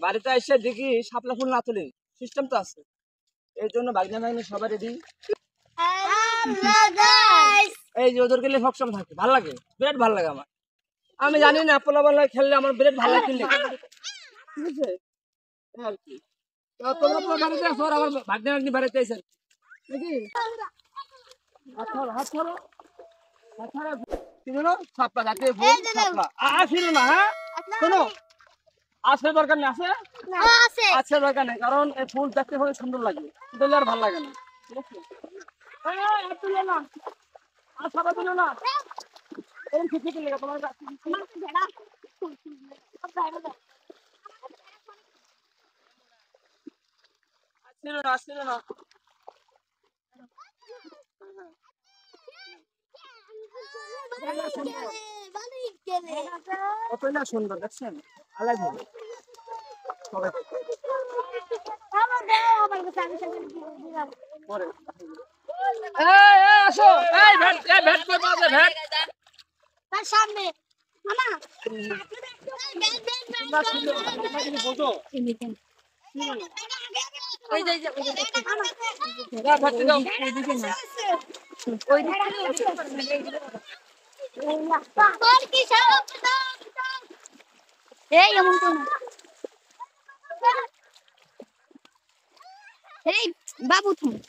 বাড়িতে এসে দেখি শাপলা ফুল না তুলি সিস্টেম তো আছে এই জন্য ভাগনা ভাগনি সবাই রেডি এই যে ওদের গেলে সবসময় থাকে ভালো লাগে বিরাট ভালো লাগে আমার আমি জানি না পোলা বলা খেললে আমার বিরাট ভালো লাগে ঠিক আছে আর কি তো তোমরা তো বাড়িতে আছো আর আমার ভাগনা ভাগনি বাড়িতে আছেন নাকি হাত ধরো হাত ধরো হাত ধরো শুনো শাপলা যাতে ফুল শাপলা শুনো না হ্যাঁ শোনো আছে দরকার নেই আছে আছে দরকার নেই কারণ এই ফুল দেখতে খুব সুন্দর লাগে দিলে আর ভালো লাগে না ঠিক আছে আর তুলো না আর সবাই তুলো না এরকম ঠিক ঠিক লেগে তোমার আসছিল না কতটা সুন্দর দেখছেন আলাই ভালো সবাই পরে আসো এই ভেট কই পাওয়া যায় ভেট তার সামনে মামা তুমি বোঝো ওই যে ভেট দাও ওই এই এমন তো না এই বাবু তুমি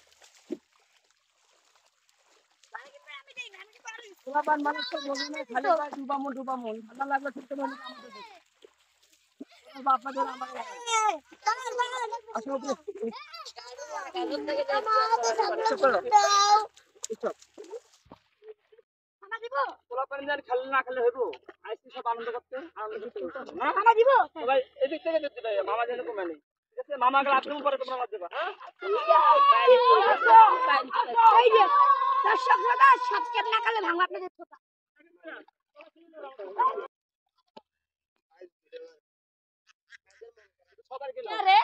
গোলাপান মানুষ তো বলি না খালি পায় ডুবামন ঠান্ডা লাগলে ঠিক করে আমাদের বাপাদের আমার আসো গোলাপান যার খেলে না খেলে হইব আইসি সব আনন্দ করতে না মামা দিব সবাই এদিক থেকে দেখতে পাই মামা যেন কমে নেই ঠিক আছে মামাকে আত্মম করে তোমরা মার দেবা হ্যাঁ এই যে দর্শক দাদা সাবস্ক্রাইব না করলে ভাঙা আপনাদের কথা সবার গেল আরে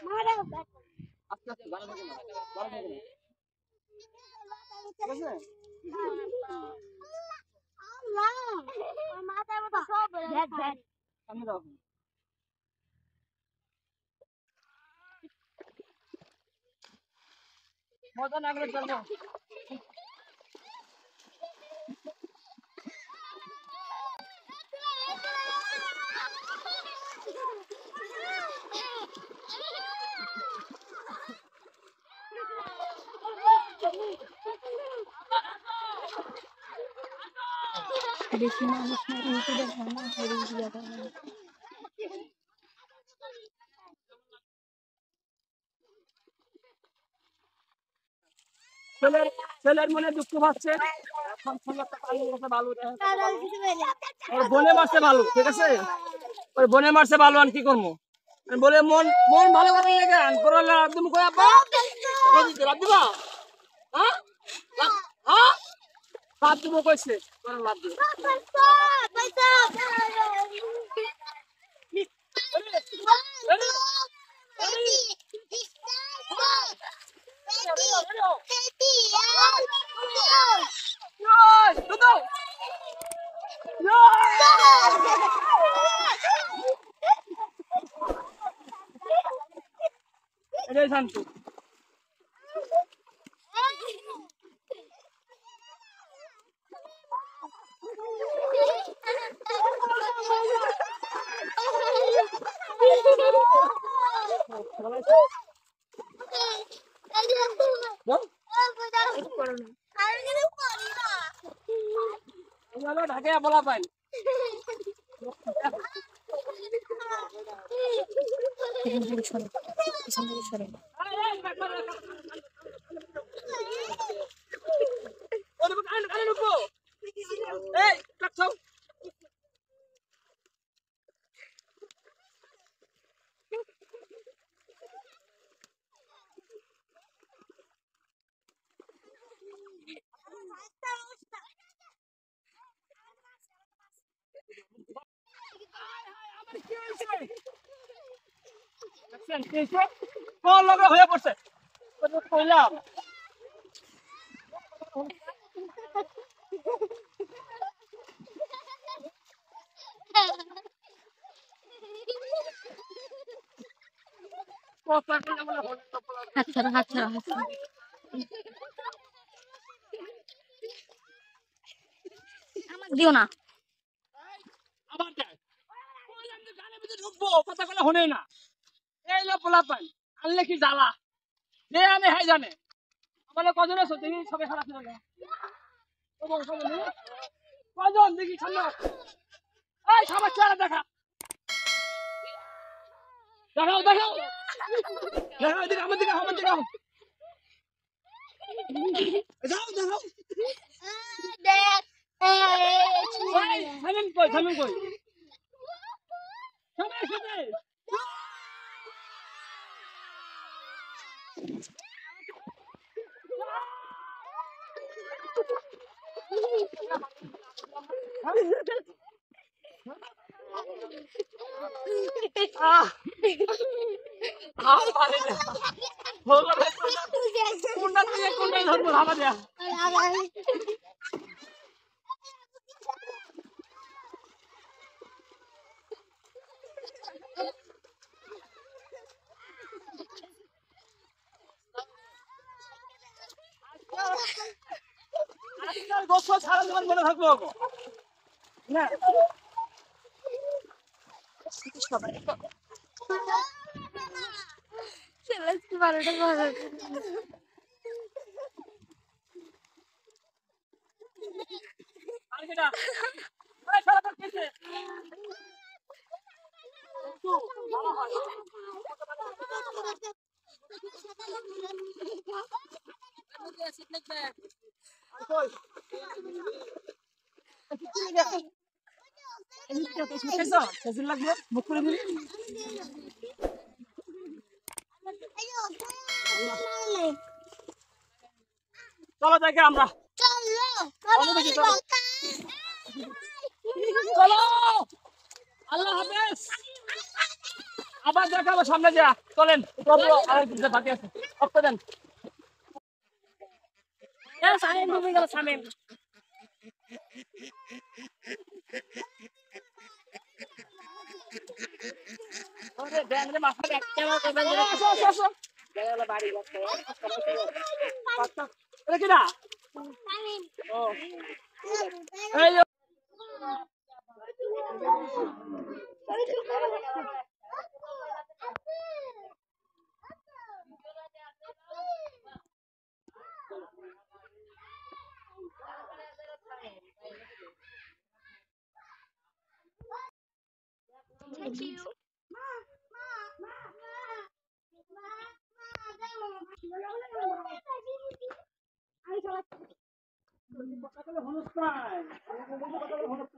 মারা আস্তে আস্তে বাড়া থাকে না ঠিক আছে আল্লাহ মাথার মতো সব দেখ দেখ সামনে দাও মজা না করে চলবো বেশি মানুষ না কিন্তু দেখা না হেরে যাবে ছেলের মনে দুঃখ পাচ্ছে এখন ছেলেটা পালিয়ে গেছে ভালো ওর বনে মারছে ভালো ঠিক আছে ওই বনে মারছে ভালো আর কি করবো বলে মন মন ভালো করে লেগে আন করলে একদম কই আপা রাত দিবা হ্যাঁ হ্যাঁ রাত দিব কইছে করে রাত দিব এটাই শান্ত ঢাকে বলা পাই হয়ে পড়ছে কইলাম কথা কইলে বলে হল না পোলা হাত ছাড়া হাত ছাড়া হাত ছাড়া। আমাকে দিও না। আবার দেখ বললাম যে গানের ভিতরে ঢুকবো কথা কইলে হনে না এই লো পোলা পাই আনলে কি জ্বালা যে আমি হাই জানে আমাদের কজন আছো দেখি সবাই খারাপ ছিল না কজন দেখি সামনে এই সবার চেহারা দেখা দেখাও দেখাও দেখাও এদিকে আমার দিকে আমার দিকে দেখাও দেখাও দেখ সামিন কই সামিন কই সবাই সবাই আহ আর পারে না হলো না কোনটা থেকে কোনটা ধরবো ভাবা দেয়া আজকাল বছর সারা জীবন মনে থাকবো গো না সেলাসকে 12টা বাজে। আর কেটা এই সারা তো কেছে তো ভালো হয় আর কই এদিকে তো শুকাইছো সেদিন লাগবে মুখ করে দিবি চলো দেখে আমরা চলো আল্লাহ হাফেজ আবার দেখাবো সামনে যা চলেন আরেক বাকি আছে অফ দেন সামিম ডুবে গেল সামিম ওরে ব্যাংকে মাথা রাখতে আমার কবে আসো গেল বাড়ি বাচ্চা বাচ্চা এটা কি না ও এই যে Thank you. কথা বলে হনুস নাই কথা বলে হনুস